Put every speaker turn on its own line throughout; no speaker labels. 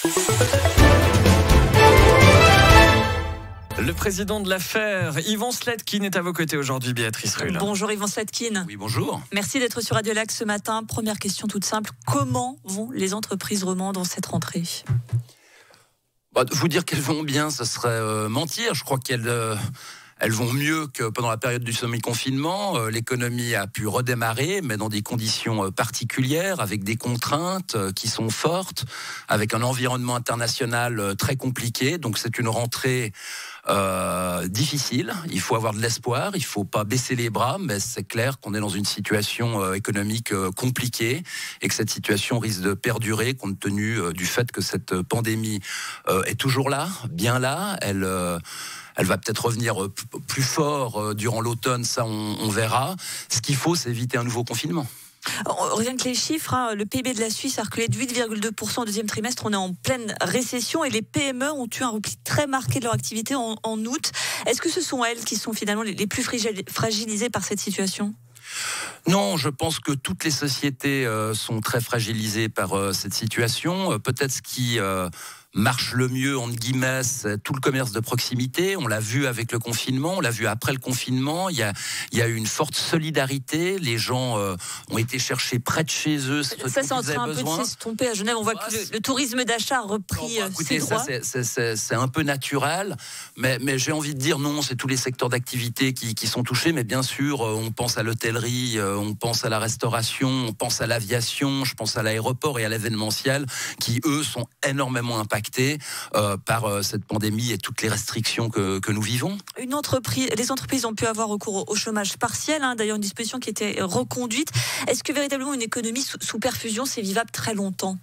Le président de l'affaire, Yvan Slatkin, est à vos côtés aujourd'hui, Béatrice Rulle.
Bonjour Yvan Slatkin.
Oui, bonjour.
Merci d'être sur Radio Lac ce matin. Première question toute simple, comment vont les entreprises romandes en cette rentrée ?
Vous dire qu'elles vont bien, ce serait mentir. Je crois qu'elles vont mieux que pendant la période du semi-confinement. L'économie a pu redémarrer, mais dans des conditions particulières, avec des contraintes qui sont fortes, avec un environnement international très compliqué. Donc c'est une rentrée difficile. Il faut avoir de l'espoir, il faut pas baisser les bras, mais c'est clair qu'on est dans une situation économique compliquée et que cette situation risque de perdurer compte tenu du fait que cette pandémie est toujours là, bien là. Elle va peut-être revenir plus fort durant l'automne, ça on verra. Ce qu'il faut, c'est éviter un nouveau confinement.
Rien que les chiffres, le PIB de la Suisse a reculé de 8,2% au deuxième trimestre. On est en pleine récession et les PME ont eu un repli très marqué de leur activité en août. Est-ce que ce sont elles qui sont finalement les plus fragilisées par cette situation ?
Non, je pense que toutes les sociétés sont très fragilisées par cette situation. Peut-être ce qui marche le mieux, entre guillemets, c'est tout le commerce de proximité. On l'a vu avec le confinement, on l'a vu après le confinement. Il y a eu une forte solidarité. Les gens ont été chercher près de chez eux.
Ça, c'est en train un peu de s'estomper à Genève. On voit que le tourisme d'achat a repris ses droits.
C'est un peu naturel, mais j'ai envie de dire non, c'est tous les secteurs d'activité qui sont touchés. Mais bien sûr, on pense à l'hôtellerie, on pense à la restauration, on pense à l'aviation, je pense à l'aéroport et à l'événementiel, qui eux sont énormément impactés par cette pandémie et toutes les restrictions que nous vivons.
Les entreprises ont pu avoir recours au chômage partiel, d'ailleurs une disposition qui était reconduite. Est-ce que véritablement une économie sous perfusion, c'est vivable très longtemps ?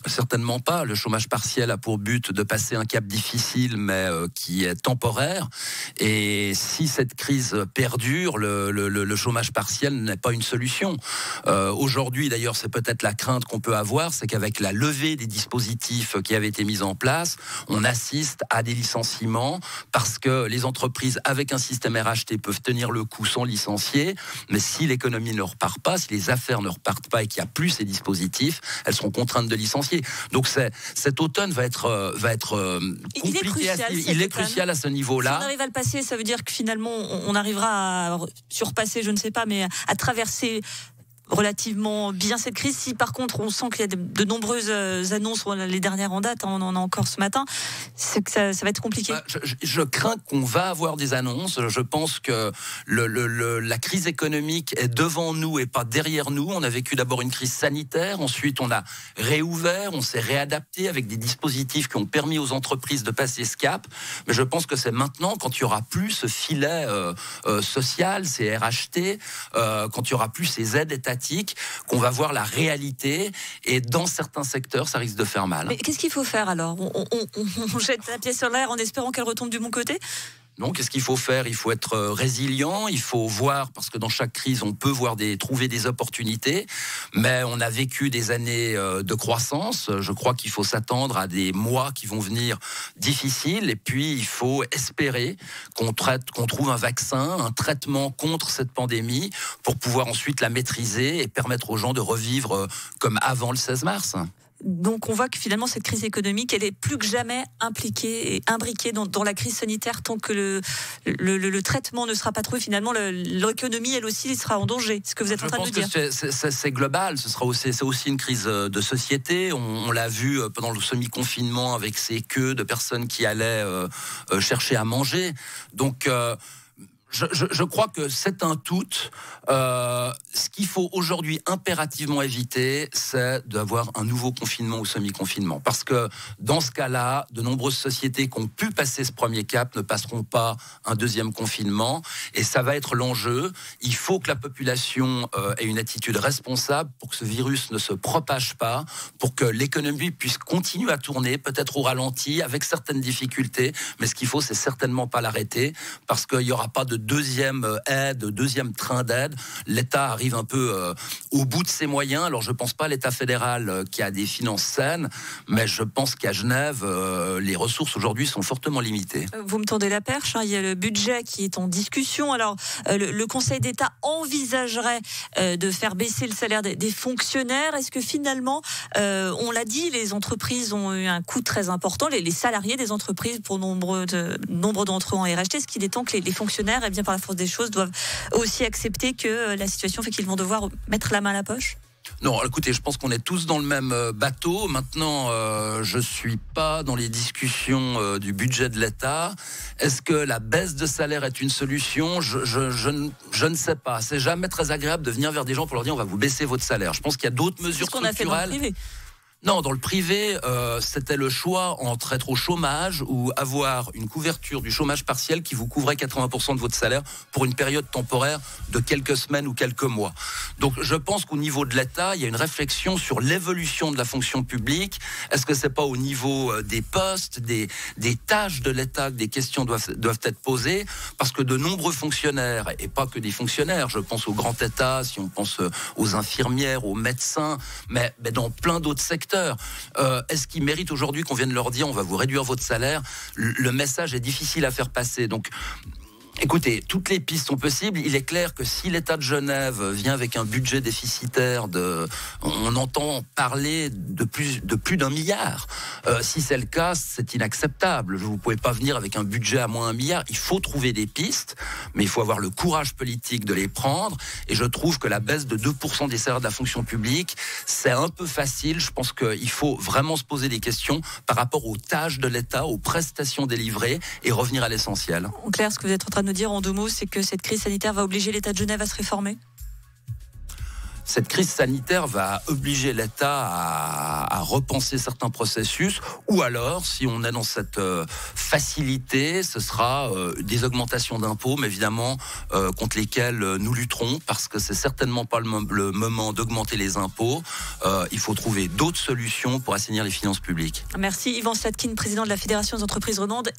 Certainement pas. Le chômage partiel a pour but de passer un cap difficile, mais qui est temporaire. Et si cette crise perdure, le chômage partiel n'est pas une solution. Aujourd'hui, d'ailleurs, c'est peut-être la crainte qu'on peut avoir, c'est qu'avec la levée des dispositifs qui avaient été mis en place, on assiste à des licenciements parce que les entreprises, avec un système RHT, peuvent tenir le coup sans licencier. Mais si l'économie ne repart pas, si les affaires ne repartent pas et qu'il n'y a plus ces dispositifs, elles seront contraintes de licencier. Donc cet automne va être compliqué. Il est crucial à ce niveau-là.
Si on arrive à le passer, ça veut dire que finalement on arrivera à surpasser, je ne sais pas, mais à traverser relativement bien cette crise. Si par contre on sent qu'il y a de nombreuses annonces, les dernières en date, on en a encore ce matin, c'est que ça va être compliqué.
Je crains qu'on va avoir des annonces. Je pense que la crise économique est devant nous et pas derrière nous. On a vécu d'abord une crise sanitaire, ensuite on a réouvert, on s'est réadapté avec des dispositifs qui ont permis aux entreprises de passer ce cap. Mais je pense que c'est maintenant, quand il n'y aura plus ce filet social, ces RHT, quand il n'y aura plus ces aides étatiques, qu'on va voir la réalité, et dans certains secteurs ça risque de faire mal.
Mais qu'est-ce qu'il faut faire alors ? On jette la pièce sur l'air en espérant qu'elle retombe du bon côté ?
Non, qu'est-ce qu'il faut faire ? Il faut être résilient, il faut voir, parce que dans chaque crise, on peut trouver des opportunités, mais on a vécu des années de croissance. Je crois qu'il faut s'attendre à des mois qui vont venir difficiles, et puis il faut espérer qu'on trouve un vaccin, un traitement contre cette pandémie, pour pouvoir ensuite la maîtriser et permettre aux gens de revivre comme avant le 16 mars.
Donc on voit que finalement cette crise économique, elle est plus que jamais impliquée et imbriquée dans la crise sanitaire. Tant que le traitement ne sera pas trouvé, finalement l'économie elle aussi sera en danger. C'est ce que vous êtes en train de dire.
Je pense que c'est global. C'est aussi une crise de société. On l'a vu pendant le semi-confinement avec ces queues de personnes qui allaient chercher à manger. Donc je crois que c'est un tout. Ce qu'il faut aujourd'hui impérativement éviter, c'est d'avoir un nouveau confinement ou semi-confinement. Parce que dans ce cas-là, de nombreuses sociétés qui ont pu passer ce premier cap ne passeront pas un deuxième confinement. Et ça va être l'enjeu. Il faut que la population ait une attitude responsable pour que ce virus ne se propage pas, pour que l'économie puisse continuer à tourner, peut-être au ralenti, avec certaines difficultés. Mais ce qu'il faut, c'est certainement pas l'arrêter, parce qu'il n'y aura pas de deuxième aide, deuxième train d'aide. L'État arrive un peu au bout de ses moyens. Alors je ne pense pas à l'État fédéral qui a des finances saines, mais je pense qu'à Genève, les ressources aujourd'hui sont fortement limitées.
Vous me tendez la perche, hein. Il y a le budget qui est en discussion. Alors le Conseil d'État envisagerait de faire baisser le salaire des fonctionnaires. Est-ce que finalement, on l'a dit, les entreprises ont eu un coût très important, les salariés des entreprises pour nombre d'entre eux en RHT, ce qu'il est temps que les fonctionnaires, bien par la force des choses, doivent aussi accepter que la situation fait qu'ils vont devoir mettre la main à la poche?
Non, écoutez, je pense qu'on est tous dans le même bateau. Maintenant, je suis pas dans les discussions du budget de l'État. Est-ce que la baisse de salaire est une solution ? Je ne sais pas. C'est jamais très agréable de venir vers des gens pour leur dire on va vous baisser votre salaire. Je pense qu'il y a d'autres mesures structurelles.
C'est ce qu'on a fait dans le privé.
Non, dans le privé, c'était le choix entre être au chômage ou avoir une couverture du chômage partiel qui vous couvrait 80% de votre salaire pour une période temporaire de quelques semaines ou quelques mois. Donc je pense qu'au niveau de l'État, il y a une réflexion sur l'évolution de la fonction publique. Est-ce que c'est pas au niveau des postes, des tâches de l'État que des questions doivent être posées ? Parce que de nombreux fonctionnaires, et pas que des fonctionnaires, je pense au grand État, si on pense aux infirmières, aux médecins, mais dans plein d'autres secteurs, est-ce qu'ils méritent aujourd'hui qu'on vienne leur dire on va vous réduire votre salaire ? Le message est difficile à faire passer. Donc, écoutez, toutes les pistes sont possibles. Il est clair que si l'État de Genève vient avec un budget déficitaire on entend parler de plus d'1 milliard. Si c'est le cas, c'est inacceptable. Vous ne pouvez pas venir avec un budget à moins 1 milliard. Il faut trouver des pistes, mais il faut avoir le courage politique de les prendre. Et je trouve que la baisse de 2% des salaires de la fonction publique, c'est un peu facile. Je pense qu'il faut vraiment se poser des questions par rapport aux tâches de l'État, aux prestations délivrées et revenir à l'essentiel.
En clair, ce que vous êtes en train de nous dire en 2 mots, c'est que cette crise sanitaire va obliger l'État de Genève à se réformer?
Cette crise sanitaire va obliger l'État à repenser certains processus, ou alors, si on est dans cette facilité, ce sera des augmentations d'impôts, mais évidemment contre lesquelles nous lutterons, parce que c'est certainement pas le moment d'augmenter les impôts. Il faut trouver d'autres solutions pour assainir les finances publiques.
Merci Yvan Slatkin, président de la Fédération des entreprises romandes.